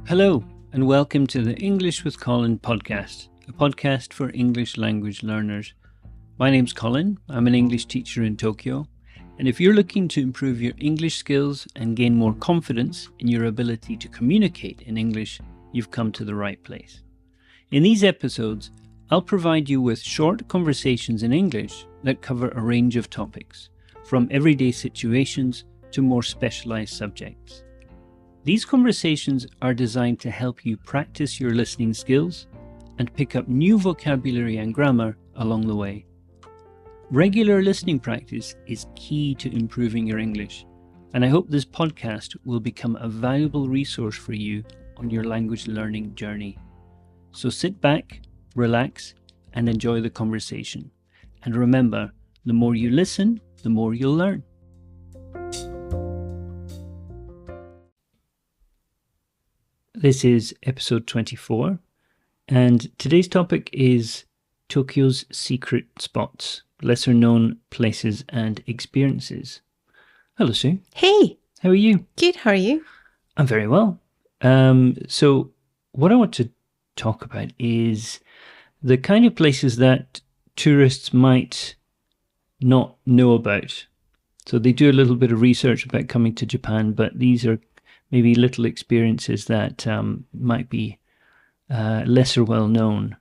Hello, and welcome to the English with Colin Podcast, a podcast for English language learners. My name's Colin, I'm an English teacher in Tokyo, and if you're looking to improve your English skills and gain more confidence in your ability to communicate in English, you've come to the right place. In these episodes, I'll provide you with short conversations in English that cover a range of topics, from everyday situations to more specialised subjects. These conversations are designed to help you practice your listening skills and pick up new vocabulary and grammar along the way. Regular listening practice is key to improving your English, and I hope this podcast will become a valuable resource for you on your language learning journey. So sit back, relax, and enjoy the conversation. And remember, the more you listen, the more you'll learn. This is episode 24, and today's topic is Tokyo's secret spots, lesser known places and experiences. Hello, Sue. Hey. How are you? Good, how are you? I'm very well. So what I want to talk about is the kind of places that tourists might not know about. So they do a little bit of research about coming to Japan, but these are maybe little experiences that might be lesser well known.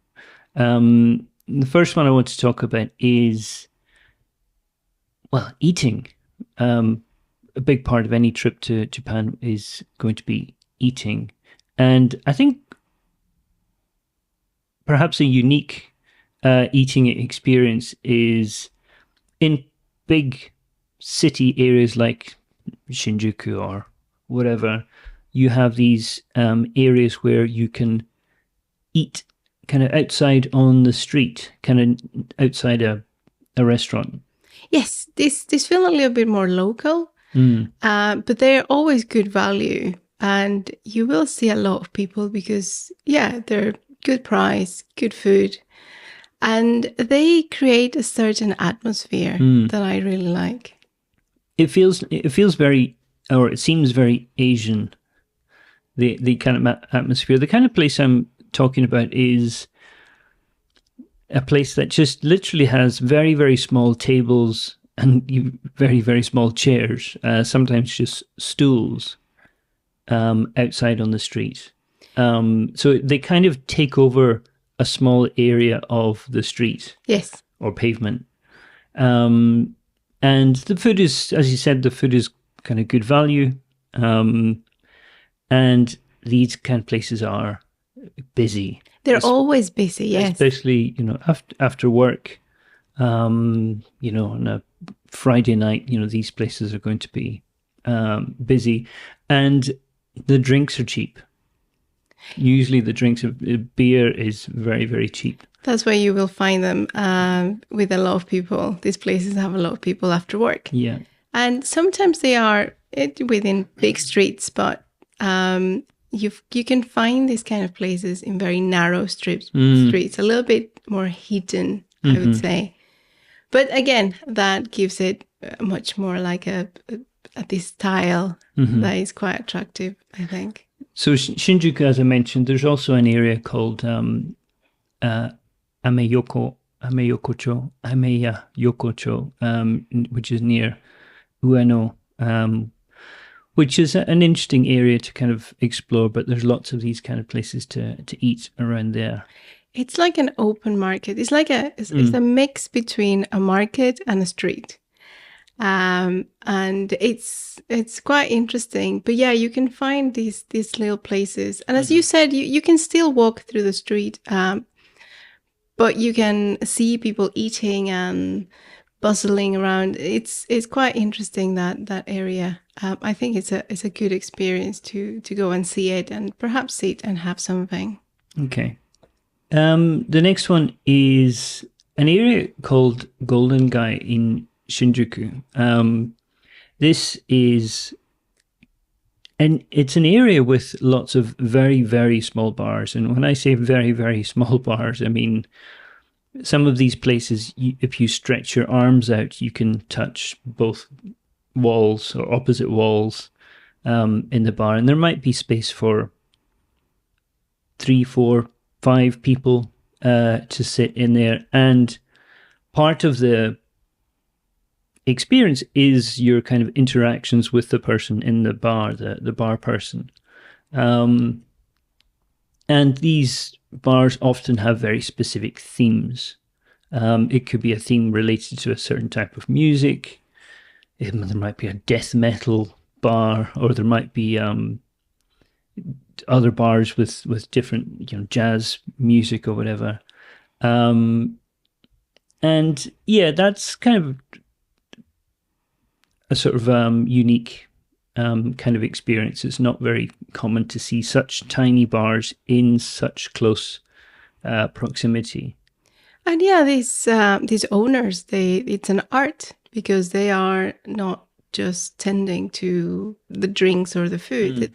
The first one I want to talk about is, eating. A big part of any trip to Japan is going to be eating. And I think perhaps a unique eating experience is in big city areas like Shinjuku or whatever. You have these areas where you can eat kind of outside on the street, kind of outside a restaurant. Yes, this feel a little bit more local, but they're always good value, and you will see a lot of people because, they're good price, good food, and they create a certain atmosphere that I really like. It feels very, or it seems very Asian, the kind of atmosphere. The kind of place I'm talking about is a place that just literally has very, very small tables and very, very small chairs, sometimes just stools outside on the street. So they kind of take over a small area of the street. Yes. Or pavement. And the food is, as you said, kind of good value, and these kind of places are busy. They're always busy, yes. Especially, after work, on a Friday night, these places are going to be busy, and the drinks are cheap. Usually the drinks of beer is very, very cheap. That's where you will find them with a lot of people. These places have a lot of people after work. Yeah. And sometimes they are within big streets, but you can find these kind of places in very narrow streets, a little bit more hidden, I would say. But again, that gives it much more like this style that is quite attractive, I think. So Shinjuku, as I mentioned, there's also an area called Ameyokocho, which is near Ueno, which is an interesting area to kind of explore, but there's lots of these kind of places to eat around there. It's like an open market. It's like it's a mix between a market and a street. And it's quite interesting. But yeah, you can find these little places. And as you said, you can still walk through the street, but you can see people eating and bustling around. It's quite interesting, that area. I think it's a good experience to go and see it and perhaps sit and have something. Okay. The next one is an area called Golden Gai in Shinjuku. This is, and it's an area with lots of very, very small bars. And when I say very, very small bars, I mean some of these places, if you stretch your arms out, you can touch both walls or opposite walls in the bar, and there might be space for 3, 4, 5 people to sit in there, and part of the experience is your kind of interactions with the person in the bar, the bar person. And these bars often have very specific themes. It could be a theme related to a certain type of music. There might be a death metal bar, or there might be other bars with different, jazz music or whatever. And yeah, that's kind of a sort of unique kind of experience. It's not very common to see such tiny bars in such close proximity. And yeah, these owners, it's an art, because they are not just tending to the drinks or the food.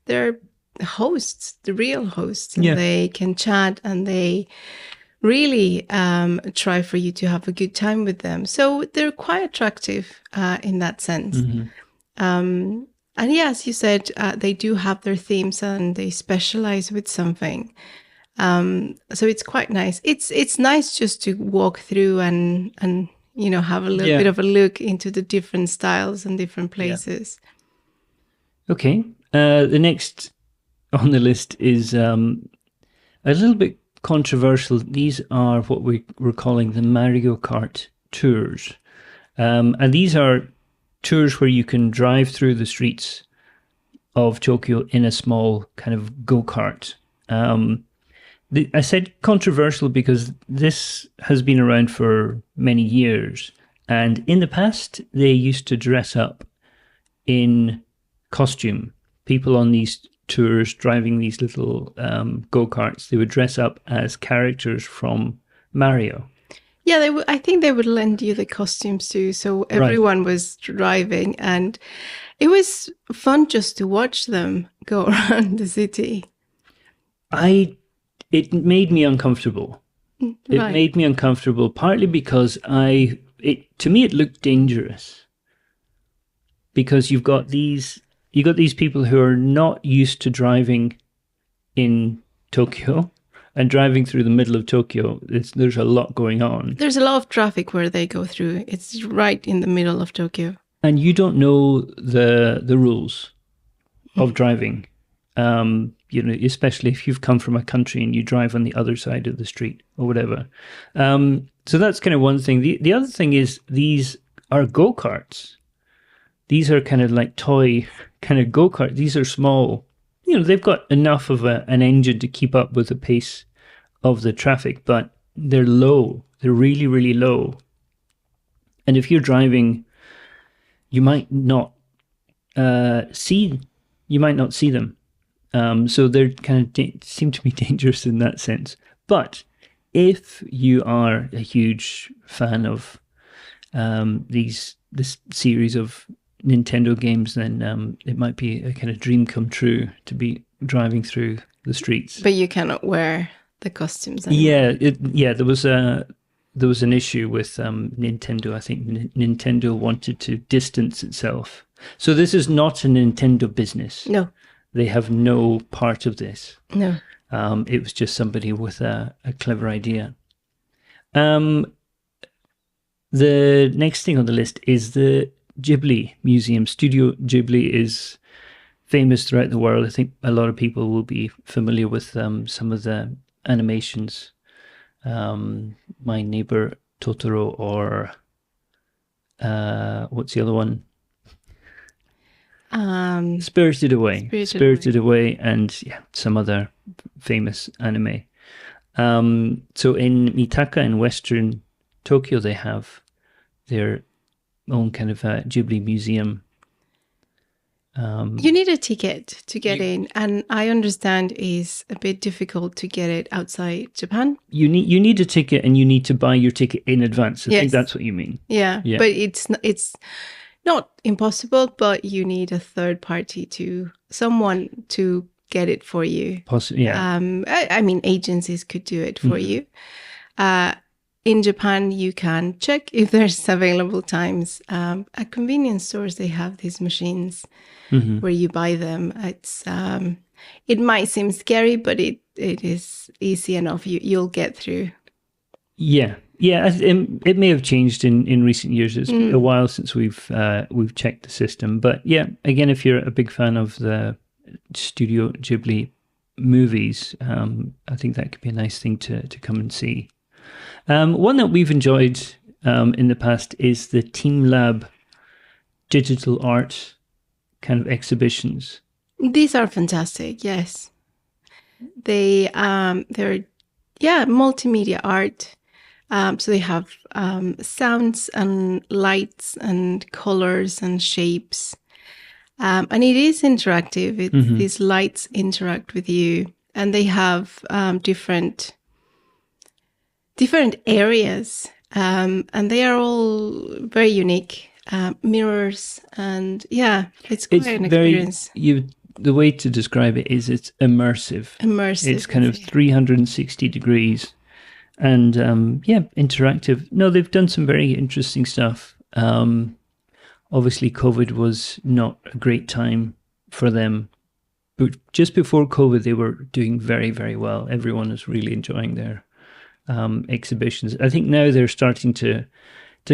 They're hosts, the real hosts, and they can chat, and they really try for you to have a good time with them. So they're quite attractive in that sense. And yeah, as you said, they do have their themes, and they specialize with something. So it's quite nice. It's nice just to walk through and have a little bit of a look into the different styles and different places. Okay. The next on the list is a little bit controversial. These are what we're calling the Mario Kart tours. And these are tours where you can drive through the streets of Tokyo in a small kind of go-kart. I said controversial because this has been around for many years. And in the past, they used to dress up in costume. People on these tours driving these little go-karts, they would dress up as characters from Mario. Yeah, I think they would lend you the costumes too. So everyone was driving, and it was fun just to watch them go around the city. It made me uncomfortable. It made me uncomfortable, partly because to me it looked dangerous. Because you've got these people who are not used to driving in Tokyo, and driving through the middle of Tokyo, there's a lot going on. There's a lot of traffic where they go through. It's right in the middle of Tokyo. And you don't know the rules of driving. Especially if you've come from a country and you drive on the other side of the street or whatever. So that's kind of one thing. The other thing is these are go-karts. These are kind of like toy kind of go-karts. These are small. They've got enough of an engine to keep up with the pace of the traffic, but they're low. They're really, really low. And if you're driving, you might not see them. So they're kind of seem to be dangerous in that sense. But if you are a huge fan of this series of Nintendo games, then it might be a kind of dream come true to be driving through the streets. But you cannot wear the costumes anymore. There was an issue with Nintendo. I think Nintendo wanted to distance itself. So this is not a Nintendo business. No. They have no part of this. No. It was just somebody with a clever idea. The next thing on the list is the Ghibli Museum. Studio Ghibli is famous throughout the world. I think a lot of people will be familiar with some of the animations. My Neighbor Totoro, or what's the other one? Spirited Away, and some other famous anime. So in Mitaka, in Western Tokyo, they have their own kind of Ghibli museum. You need a ticket to get in, and I understand is a bit difficult to get it outside Japan. You need a ticket, and you need to buy your ticket in advance. I think that's what you mean. Yeah, but it's not impossible, but you need a third party someone to get it for you. Possibly, yeah. I mean, agencies could do it for you. in Japan, you can check if there's available times. At convenience stores, they have these machines where you buy them. It might seem scary, but it is easy enough. You'll get through. Yeah. It may have changed in recent years. It's a while since we've checked the system, but yeah. Again, if you're a big fan of the Studio Ghibli movies, I think that could be a nice thing to come and see. One that we've enjoyed in the past is the Team Lab digital art kind of exhibitions. These are fantastic. Yes, they're multimedia art. So they have sounds and lights and colors and shapes. And it is interactive. These lights interact with you, and they have different areas, and they are all very unique. Mirrors, and it's quite an experience. The way to describe it is it's immersive. It's kind of 360 degrees. And interactive. No, they've done some very interesting stuff. Obviously, COVID was not a great time for them. But just before COVID, they were doing very, very well. Everyone is really enjoying their exhibitions. I think now they're starting to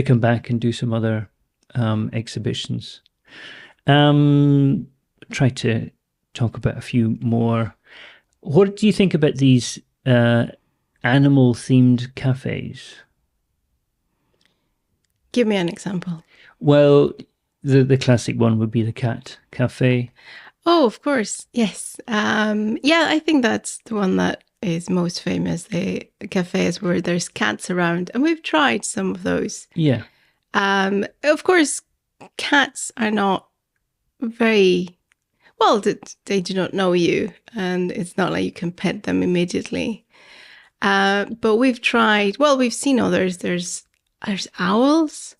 come back and do some other exhibitions. Try to talk about a few more. What do you think about these animal-themed cafes? Give me an example. Well, the classic one would be the cat cafe. Oh, of course. Yes. I think that's the one that is most famous. The cafes where there's cats around. And we've tried some of those. Yeah. Of course, cats are not very... Well, they do not know you. And it's not like you can pet them immediately. But we've tried, we've seen others. There's owls,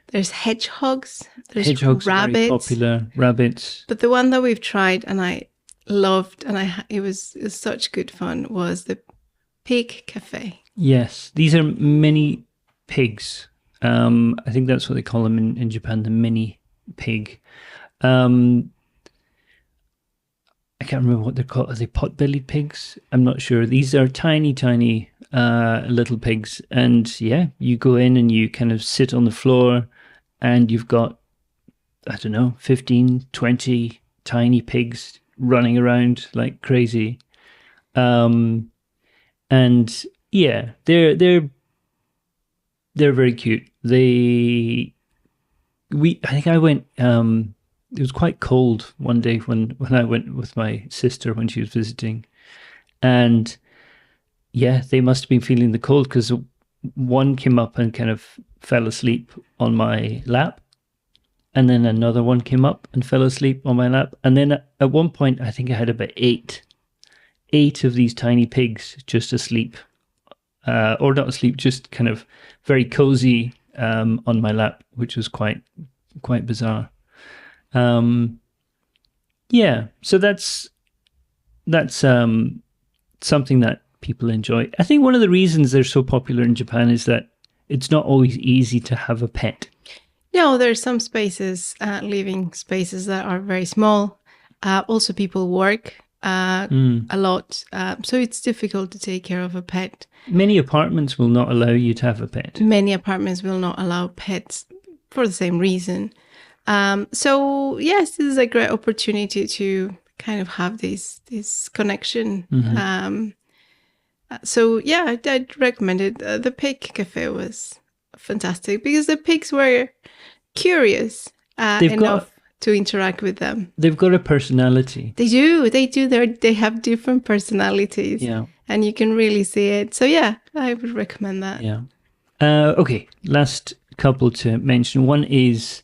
there's hedgehogs, there's hedgehogs, rabbits. Very popular, rabbits. But the one that we've tried and I loved, and it was such good fun, was the pig cafe. Yes, these are mini pigs. I think that's what they call them in Japan, the mini pig. I can't remember what they're called. Are they pot-bellied pigs? I'm not sure. These are tiny, tiny little pigs. And you go in and you kind of sit on the floor and you've got, 15, 20 tiny pigs running around like crazy. They're very cute. I think I went... it was quite cold one day when I went with my sister when she was visiting. And they must have been feeling the cold because one came up and kind of fell asleep on my lap. And then another one came up and fell asleep on my lap. And then at one point, I think I had about eight of these tiny pigs just asleep. Or not asleep, just kind of very cozy on my lap, which was quite bizarre. So that's something that people enjoy. I think one of the reasons they're so popular in Japan is that it's not always easy to have a pet. No, there's some living spaces that are very small. Also, people work a lot, so it's difficult to take care of a pet. Many apartments will not allow you to have a pet. Many apartments will not allow pets for the same reason. So yes, this is a great opportunity to kind of have this connection. I'd recommend it. The pig cafe was fantastic because the pigs were curious enough to interact with them. They've got a personality. They do. They have different personalities. Yeah, and you can really see it. So I would recommend that. Yeah. Okay. Last couple to mention. One is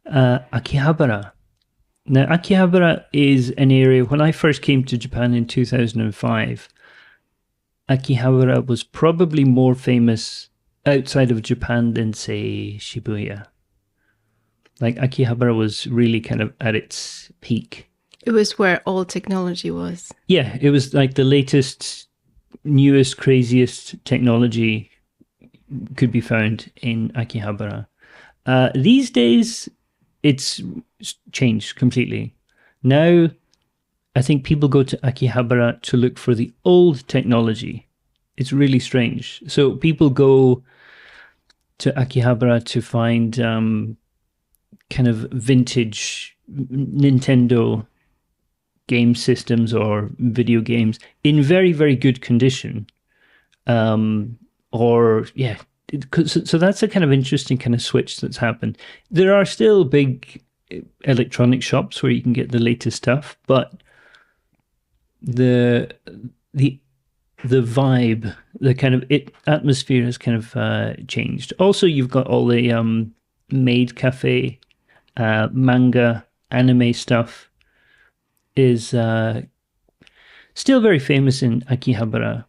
Akihabara. Now, Akihabara is an area, when I first came to Japan in 2005, Akihabara was probably more famous outside of Japan than, say, Shibuya. Like, Akihabara was really kind of at its peak. It was where all technology was. Yeah, it was like the latest, newest, craziest technology could be found in Akihabara. These days, it's changed completely. Now, I think people go to Akihabara to look for the old technology. It's really strange. So people go to Akihabara to find kind of vintage Nintendo game systems or video games in very, very good condition. So that's a kind of interesting kind of switch that's happened. There are still big electronic shops where you can get the latest stuff, but the vibe, the kind of atmosphere has kind of changed. Also, you've got all the maid cafe, manga, anime stuff is still very famous in Akihabara.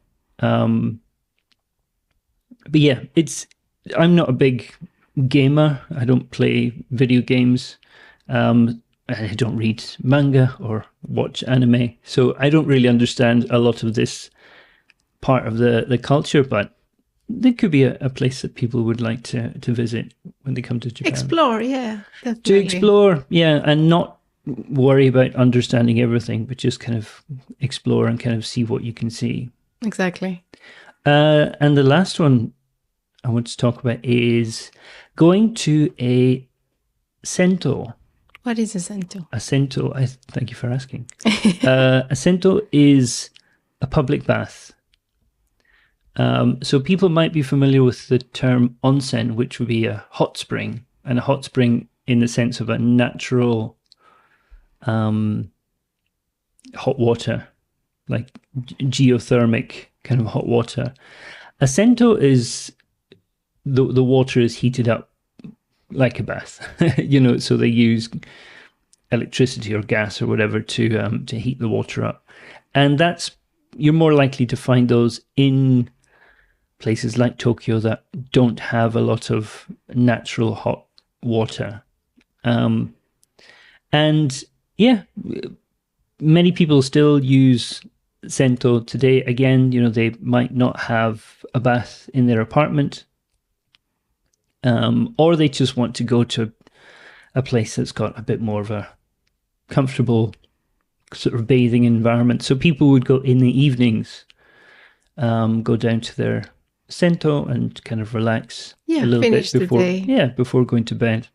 But yeah, I'm not a big gamer. I don't play video games. I don't read manga or watch anime. So I don't really understand a lot of this part of the culture, but there could be a place that people would like to visit when they come to Japan. Explore, yeah. Definitely. To explore, yeah, and not worry about understanding everything, but just kind of explore and kind of see what you can see. Exactly. And the last one I want to talk about is going to a sento. What is a sento? A sento, thank you for asking. A sento is a public bath. So people might be familiar with the term onsen, which would be a hot spring, and a hot spring in the sense of a natural hot water, like geothermic kind of hot water. A sento is the water is heated up like a bath, so they use electricity or gas or whatever to heat the water up. And you're more likely to find those in places like Tokyo that don't have a lot of natural hot water. And yeah, many people still use sento today. Again, they might not have a bath in their apartment, or they just want to go to a place that's got a bit more of a comfortable sort of bathing environment. So people would go in the evenings, go down to their sento and kind of relax a little bit before going to bed.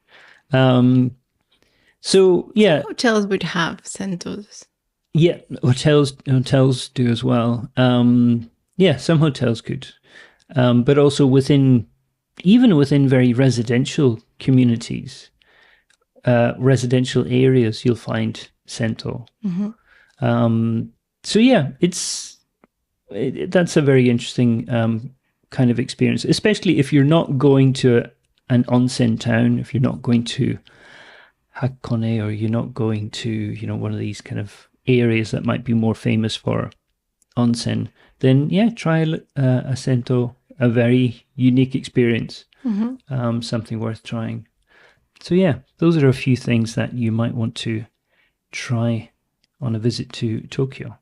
So yeah, hotels would have sentos. Yeah, hotels do as well. Yeah, some hotels could, but also even within very residential communities, residential areas, you'll find sento. Mm-hmm. So yeah, that's a very interesting kind of experience, especially if you're not going to an onsen town, if you're not going to Hakone, or you're not going to one of these kind of areas that might be more famous for onsen, then yeah, try a sento, a very unique experience, mm-hmm. Something worth trying. So yeah, those are a few things that you might want to try on a visit to Tokyo.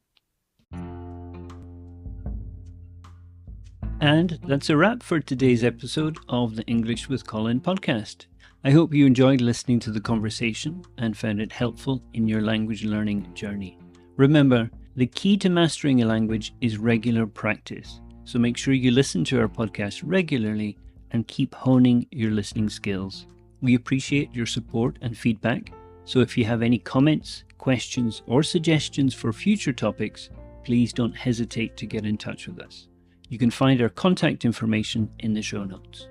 And that's a wrap for today's episode of the English with Colin podcast. I hope you enjoyed listening to the conversation and found it helpful in your language learning journey. Remember, the key to mastering a language is regular practice. So make sure you listen to our podcast regularly and keep honing your listening skills. We appreciate your support and feedback. So if you have any comments, questions, or suggestions for future topics, please don't hesitate to get in touch with us. You can find our contact information in the show notes.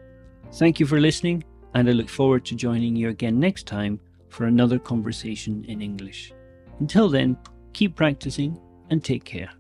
Thank you for listening, and I look forward to joining you again next time for another conversation in English. Until then, keep practicing and take care.